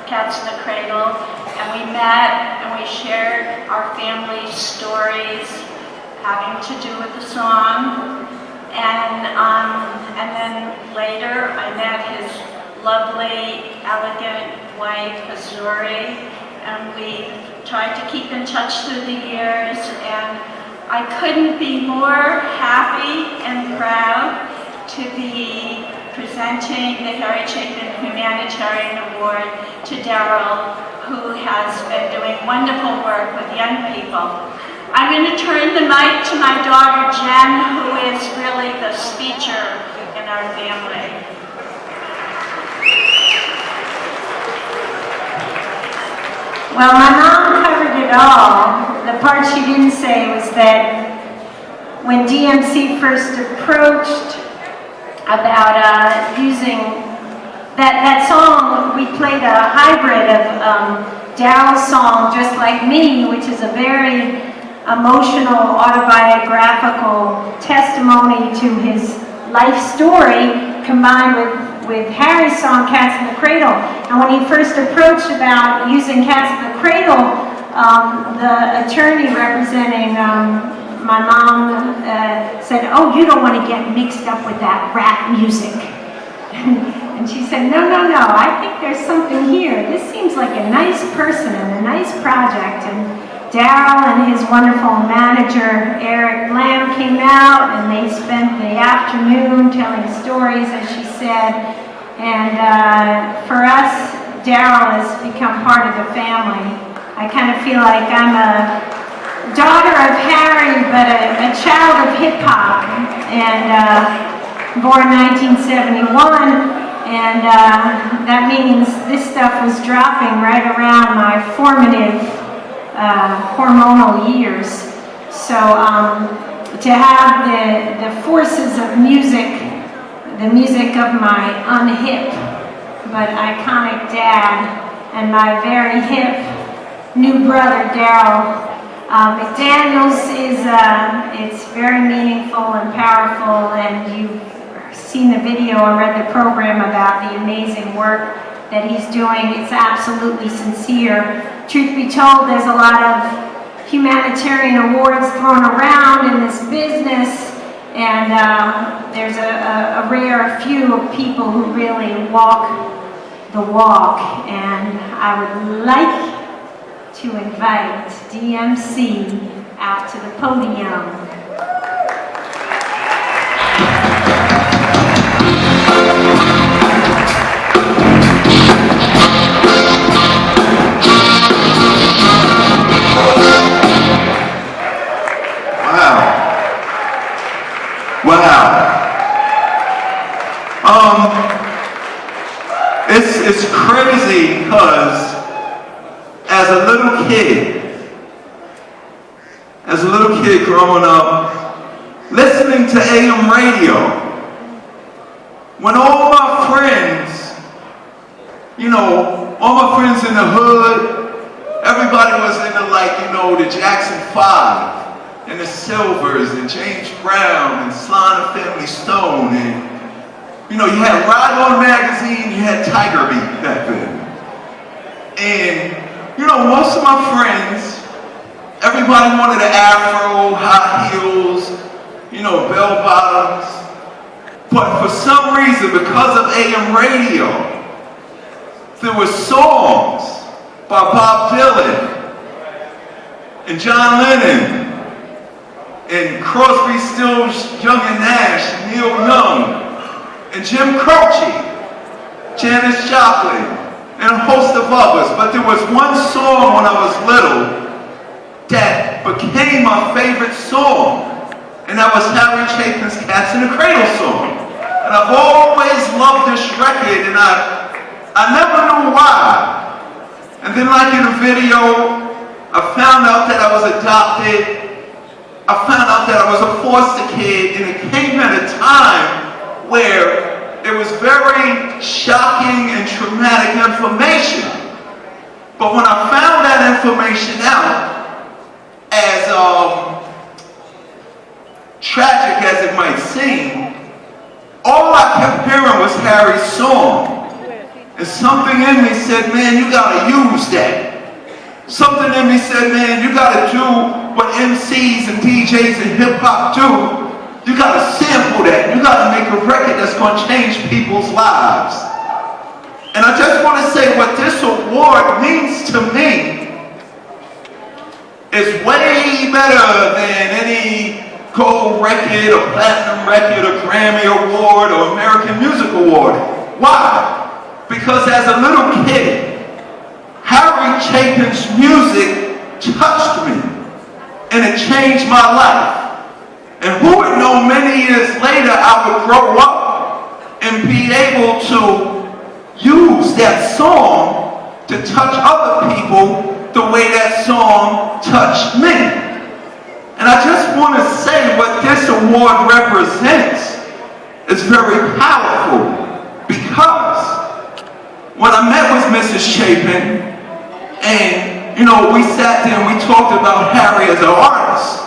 Cats in the Cradle, and we met and we shared our family stories having to do with the song. And then later I met his lovely, elegant wife, Azuri, and we tried to keep in touch through the years, and I couldn't be more happy and proud to be presenting the Harry Chapin Humanitarian Award to Darryl, who has been doing wonderful work with young people. I'm going to turn the mic to my daughter Jen, who is really the speaker in our family. Well, my mom covered it all. The part she didn't say was that when DMC first approached about using that song, we played a hybrid of Darryl's song, Just Like Me, which is a very emotional, autobiographical testimony to his life story, combined with Harry's song, Cats in the Cradle. And when he first approached about using Cats in the Cradle, the attorney representing my mom said, "Oh, you don't want to get mixed up with that rap music." And she said, no, I think there's something here. This seems like a nice person and a nice project. And Darryl and his wonderful manager, Eric Lamb, came out and they spent the afternoon telling stories, as she said. And for us, Darryl has become part of the family. I kind of feel like I'm a daughter of Harry, but a child of hip-hop. And born 1971. And that means this stuff was dropping right around my formative hormonal years. So to have the forces of music, the music of my unhip but iconic dad and my very hip new brother Darryl, Mcdaniels is it's very meaningful and powerful, and you've seen the video and read the program about the amazing work that he's doing. It's absolutely sincere. Truth be told, there's a lot of humanitarian awards thrown around in this business, and there's a rare few of people who really walk the walk, and I would like to invite DMC out to the podium. It's crazy because as a little kid growing up, listening to AM radio, when all my friends, all my friends in the hood, everybody was into the Jackson 5 and the Silvers and James Brown and Sly and the Family Stone, and you had Ride On magazine, you had Tiger Beat back then. And, most of my friends, everybody wanted an afro, high heels, bell bottoms. But for some reason, because of AM radio, there were songs by Bob Dylan and John Lennon and Crosby, Stills, Young and Nash, and Neil Young, and Jim Croce, Janis Joplin, and a host of others. But there was one song when I was little that became my favorite song, and that was Harry Chapin's Cats in the Cradle song. And I've always loved this record, and I never knew why. And then in the video, I found out that I was adopted. I found out that I was a foster kid, and it came at a time where it was very shocking and traumatic information. But when I found that information out, as tragic as it might seem, all I kept hearing was Harry's song. And something in me said, man, you gotta use that. Something in me said, man, you gotta do what MCs and DJs and hip hop do. You gotta sample that. You gotta make a record that's gonna change people's lives. And I just wanna say what this award means to me is way better than any gold record or platinum record or Grammy award or American Music Award. Why? Because as a little kid, Harry Chapin's music touched me and it changed my life. And who would know many years later I would grow up and be able to use that song to touch other people the way that song touched me. And I just want to say what this award represents is very powerful, because when I met with Mrs. Chapin, and we sat there and we talked about Harry as an artist,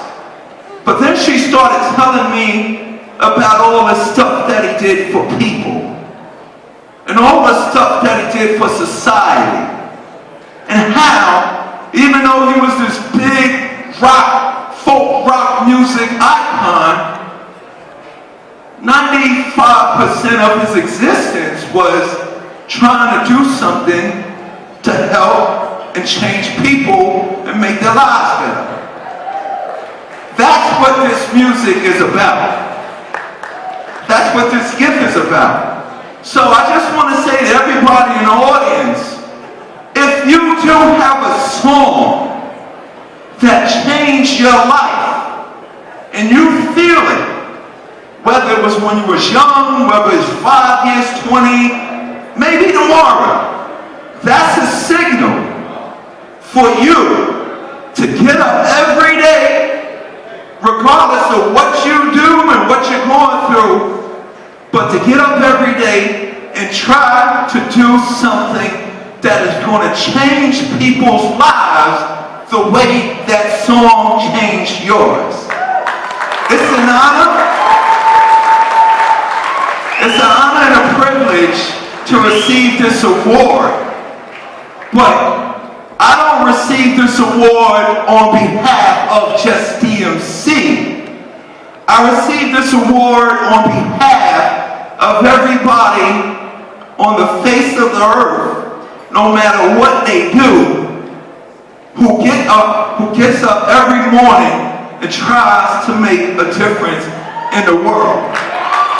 but then she started telling me about all the stuff that he did for people, and all the stuff that he did for society, and how, even though he was this big folk rock music icon, 95% of his existence was trying to do something to help and change people and make their lives better. That's what this music is about. That's what this gift is about. So I just want to say to everybody in the audience, if you do have a song that changed your life and you feel it, whether it was when you was young, whether it's 5 years, 20, maybe tomorrow, that's a signal for you to get up every day, regardless of what you do and what you're going through, but to get up every day and try to do something that is going to change people's lives the way that song changed yours. It's an honor. It's an honor and a privilege to receive this award. But I don't receive this award on behalf of just DMC. I receive this award on behalf of everybody on the face of the earth, no matter what they do, who gets up every morning and tries to make a difference in the world.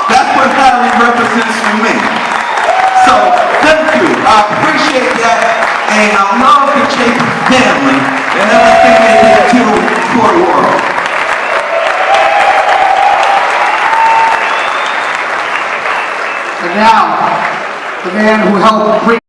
That's what Harry represents for me. So, thank you. I appreciate that, and I love the Chapin family and everything that they do for the world. And now, the man who helped bring